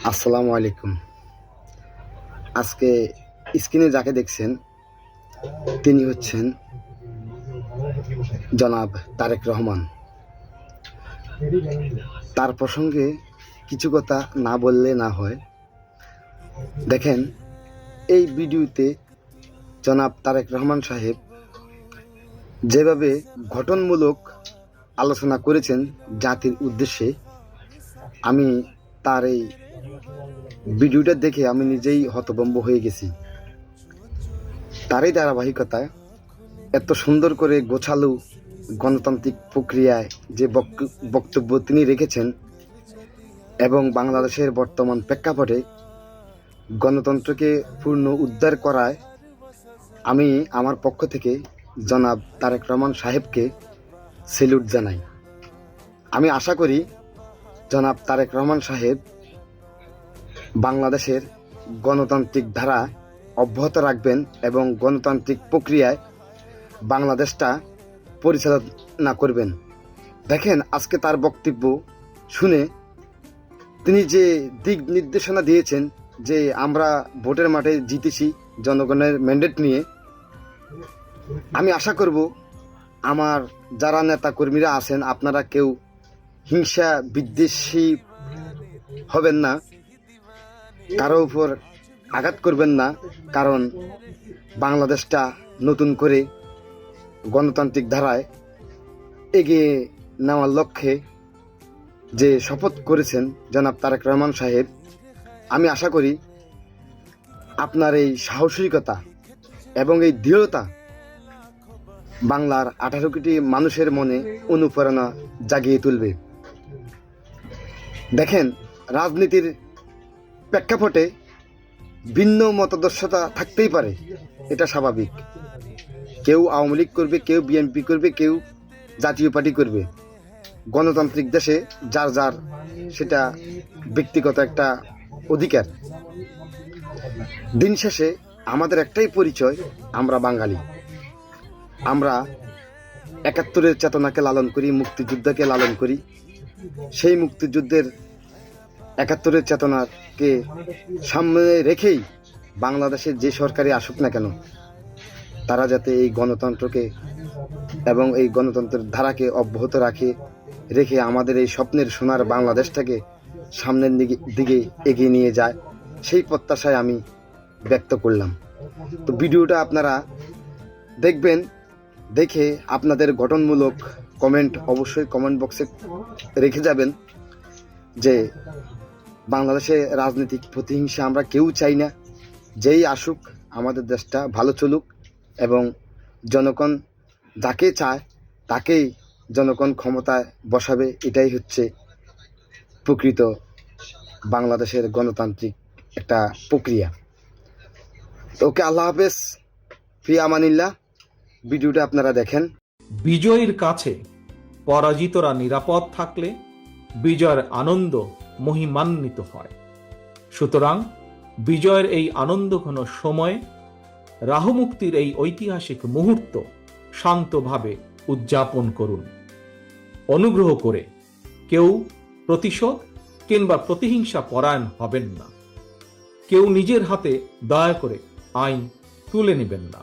আসসালামু আলাইকুম। আজকে স্ক্রিনে যাকে দেখছেন তিনি হচ্ছেন জনাব তারেক রহমান। তার প্রসঙ্গে কিছু কথা না বললে না হয়। দেখেন, এই ভিডিওতে জনাব তারেক রহমান সাহেব যেভাবে গঠনমূলক আলোচনা করেছেন জাতির উদ্দেশ্যে, আমি তার এই ভিডিওটা দেখে আমি নিজেই হতভম্ব হয়ে গেছি। তারই ধারাবাহিকতায় এত সুন্দর করে গোছালো গণতান্ত্রিক প্রক্রিয়ায় যে বক্তব্য তিনি রেখেছেন এবং বাংলাদেশের বর্তমান প্রেক্ষাপটে গণতন্ত্রকে পূর্ণ উদ্ধার করায় আমি আমার পক্ষ থেকে জনাব তারেক রহমান সাহেবকে স্যালুট জানাই। আমি আশা করি জনাব তারেক রহমান সাহেব বাংলাদেশের গণতান্ত্রিক ধারা অব্যাহত রাখবেন এবং গণতান্ত্রিক প্রক্রিয়ায় বাংলাদেশটা পরিচালনা করবেন। দেখেন, আজকে তার বক্তব্য শুনে তিনি যে দিক নির্দেশনা দিয়েছেন যে আমরা ভোটের মাঠে জিতেছি জনগণের ম্যান্ডেট নিয়ে, আমি আশা করব আমার যারা নেতা কর্মীরা আছেন আপনারা কেউ হিংসা বিদ্বেষী হবেন না, কারো উপর আঘাত করবেন না। কারণ বাংলাদেশটা নতুন করে গণতান্ত্রিক ধারায় এগিয়ে নেওয়ার লক্ষ্যে যে শপথ করেছেন জনাব তারেক রহমান সাহেব, আমি আশা করি আপনার এই সাহসিকতা এবং এই দৃঢ়তা বাংলার 18 কোটি মানুষের মনে অনুপ্রেরণা জাগিয়ে তুলবে। দেখেন, রাজনীতির প্রেক্ষাপটে ভিন্ন মতাদর্শতা থাকতেই পারে, এটা স্বাভাবিক। কেউ আওয়ামী লীগ করবে, কেউ বিএনপি করবে, কেউ জাতীয় পার্টি করবে। গণতান্ত্রিক দেশে যার যার সেটা ব্যক্তিগত একটা অধিকার। দিন শেষে আমাদের একটাই পরিচয়, আমরা বাঙালি। আমরা 71-এর চেতনাকে লালন করি, মুক্তিযুদ্ধকে লালন করি। সেই মুক্তিযুদ্ধের 71-এর চেতনাকে সামনে রেখেই বাংলাদেশের যে সরকারি আসুক না কেন, তারা যাতে এই গণতন্ত্রকে এবং এই গণতন্ত্রের ধারাকে অব্যাহত রেখে আমাদের এই স্বপ্নের সোনার বাংলাদেশটাকে সামনের দিকে এগিয়ে নিয়ে যায়, সেই প্রত্যাশায় আমি ব্যক্ত করলাম। তো ভিডিওটা আপনারা দেখবেন, দেখে আপনাদের গঠনমূলক কমেন্ট অবশ্যই কমেন্ট বক্সে রেখে যাবেন যে বাংলাদেশে রাজনৈতিক প্রতিহিংসা আমরা কেউ চাই না। যেই আসুক আমাদের দেশটা ভালো চলুক এবং জনগণ যাকে চায় তাকেই জনগণ ক্ষমতায় বসাবে, এটাই হচ্ছে প্রকৃত বাংলাদেশের গণতান্ত্রিক একটা প্রক্রিয়া। ওকে, আল্লাহ হাফেজ, ফি আমানিল্লাহ। ভিডিওটা আপনারা দেখেন। বিজয়ীর কাছে পরাজিতরা নিরাপদ থাকলে বিজয়ের আনন্দ মহিমান্বিত হয়। সুতরাং বিজয়ের এই আনন্দঘন সময়ে রাহুমুক্তির এই ঐতিহাসিক মুহূর্ত শান্তভাবে উদযাপন করুন। অনুগ্রহ করে কেউ প্রতিশোধ কিংবা প্রতিহিংসা পরায়ণ হবেন না। কেউ নিজের হাতে দয়া করে আইন তুলে নেবেন না।